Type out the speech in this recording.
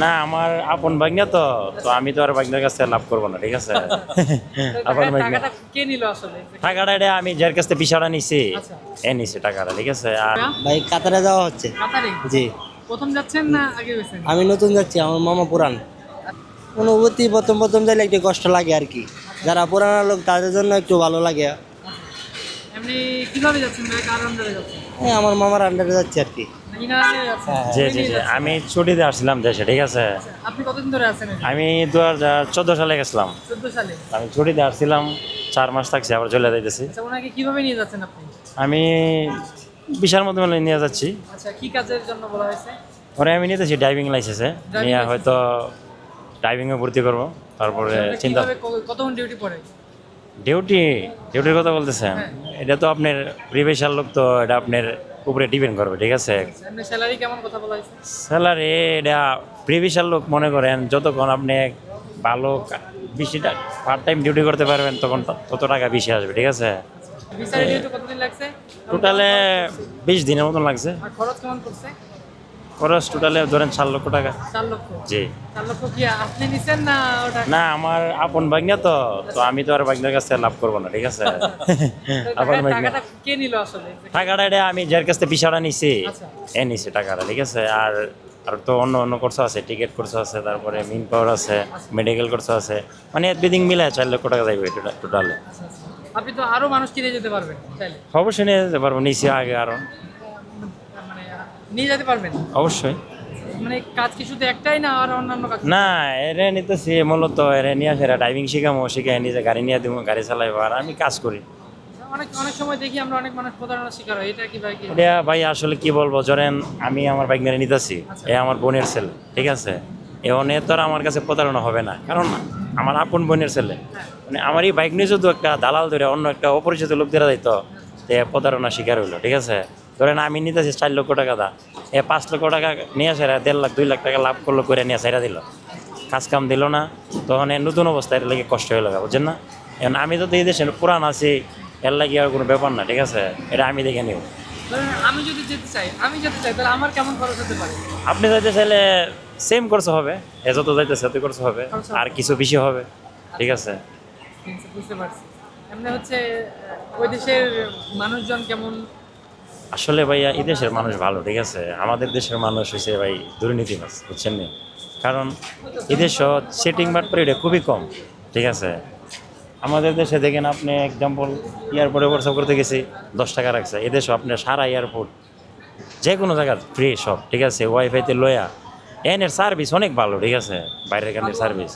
না আমার আপন ভাগ্না তো তো আমি তো আর ভাগ্নার কাছ থেকে লাভ করবো না, ঠিক আছে। আপন ভাগ্না টাকাটা কে নিল আসলে? টাকাটা এটা আমি যার কাছ থেকে পিছাড়া নিছি আচ্ছা। এ নিছি টাকাটা, ঠিক আছে। আর ভাই কাতারে যাওয়া হচ্ছে। কাতারে জি, প্রথম যাচ্ছেন না আগে গেছেন? আমি নতুন যাচ্ছি, আমার মামা পুরান। অনুভূতি প্রথম প্রথম যাইলে একটু কষ্ট লাগে আর কি, যারা পুরানা লোক তাদের জন্য একটু ভালো লাগে। এমনি কিভাবে যাচ্ছেন ভাই? কার আন্ডারে যাচ্ছেন? এই আমার মামার আন্ডারে যাচ্ছি আর কি। ইনার আন্ডারে যাচ্ছেন? হ্যাঁ। জি জি জি আমি ছুটিতে আসছিলাম দেশে, ঠিক আছে। আপনি কতদিন ধরে আছেন এখানে? আমি 2014 সালে গেছিলাম। 14 সালে। আমি ছুটিতে আসছিলাম, 4 মাস থাকছি, আবার চলে যাইতেছি। আচ্ছা, ওনাকে কিভাবে নিয়ে যাচ্ছেন আপনি? আমি বিশাল মতো মেলে নিয়ে যাচ্ছি। আচ্ছা, কি কাজের জন্য বলা হয়েছে? পরে আমি নিতেছি ড্রাইভিং লাইসেন্সে নিয়ে হয়তো ড্রাইভিংয়ে ভর্তি করবো, তারপরে আপনার চিন্তা। কিভাবে কতক্ষণ ডিউটি পড়ে? ডিউটির কথা বলতেছেন, এটা তো আপনার প্রিভিয়াসাল লোক, তো এটা আপনার উপরে ডিপেন্ড করবে, ঠিক আছে। এমনি স্যালারি কেমন কথা বলা হয়েছে? স্যালারি এটা প্রিভিয়াসাল লোক মনে করেন যতক্ষণ আপনি ভালো বেশি পার্ট টাইম ডিউটি করতে পারবেন তখন তত টাকা বেশি আসবে, ঠিক আছে। ভিসার ডিউটি কতদিন লাগছে? টোটালে 20 দিনের মতন লাগছে। আর খরচ কেমন পড়ছে? খরচ টোটালে ধরেন 4 লক্ষ টাকা। 4 লক্ষ। জি। 4 লক্ষ কি আপনি নিছেন না ওটা? না আমার আপন ভাগ্না তো তো আমি তো আর ভাগ্নার কাছ থেকে লাভ করবো না, ঠিক আছে। আপন ভাগ্না টাকাটা কে নিল আসলে? টাকাটা এটা আমি যার কাছ থেকে পিছাড়া নিছি আচ্ছা। এ নিছি টাকাটা, ঠিক আছে। আর আর তো অন্য অন্য কোর্স আছে, টিকিট কোর্স আছে, তারপরে মিন পাওয়ার আছে, মেডিকেল কোর্স আছে, মানে এভরিথিং মিলে 4 লক্ষ টাকা যাইবে টোটালে। আচ্ছা, আচ্ছা। আপনি তো আরো মানুষ কিনে যেতে পারবেন চাইলে। অবশ্যই নিয়ে যেতে পারবো, নিচে আগে আরো মানে নিয়ে যেতে পারবেন। অবশ্যই। মানে কাজ কি শুধু একটাই না আর অন্যান্য কাজ? না এরে নিতেছি মূলত এরে নিয়ে আসে ড্রাইভিং শিখামো, শিখাই নিজে গাড়ি নিয়ে দিব, গাড়ি চালাইবো, আর আমি কাজ করি। অনেক অনেক সময় দেখি আমরা অনেক মানুষ প্রতারণার শিকার হয়, এটা কি ভাই? কি এটা ভাই আসলে কি বলবো, ধরেন আমি আমার বাইক নিয়ে নিতেছি, এ আমার বোনের ছেলে, ঠিক আছে। এখন এ তো আর আমার কাছে প্রতারণা হবে না, কারণ আমার আপন বোনের ছেলে। মানে আমার এই বাইক নিয়ে যদি একটা দালাল ধরে অন্য একটা অপরিচিত লোক দেওয়া যাইত, তে প্রতারণা শিকার হইলো, ঠিক আছে। ধরেন আমি নিতেছি 4 লক্ষ টাকা দা, 5 লক্ষ টাকা নিয়ে আসে 1.5 লাখ 2 লাখ টাকা লাভ করলো, করে নিয়ে সাইরা দিল, কাজ কাম দিল না। তখন নতুন অবস্থায় এর লাগে কষ্ট হয়ে লাগা, বুঝছেন না। এখন আমি তো এই দেশে পুরান আছি, এর লাগে আর কোনো ব্যাপার না, ঠিক আছে। এটা আমি দেখে নিব। ধরেন আমি যদি যেতে চাই তাহলে আমার কেমন খরচ হতে পারে? আপনি যাইতে চাইলে সেম খরচ হবে, এ যত যাইতেছে তত খরচ হবে, আর কিছু বেশি হবে, ঠিক আছে। ঠিক আছে, বুঝতে পারছি। এমনি হচ্ছে ওই দেশের মানুষজন কেমন? আসলে ভাইয়া এই দেশের মানুষ ভালো, ঠিক আছে। আমাদের দেশের মানুষ হয়েছে ভাই দুর্নীতিবাজ, বুঝছেন নি। কারণ এই দেশ সেটিং বাটপারি এটা খুবই কম, ঠিক আছে। আমাদের দেশে দেখেন আপনি এক্সাম্পল এয়ারপোর্টে হোয়াটসঅ্যাপ করতে গেছি 10 টাকা রাখছে, এদেশে আপনার সারা এয়ারপোর্ট যে কোনো জায়গায় ফ্রি সব, ঠিক আছে। ওয়াইফাইতে লয়া এনের সার্ভিস অনেক ভালো, ঠিক আছে, বাইরের কানের সার্ভিস।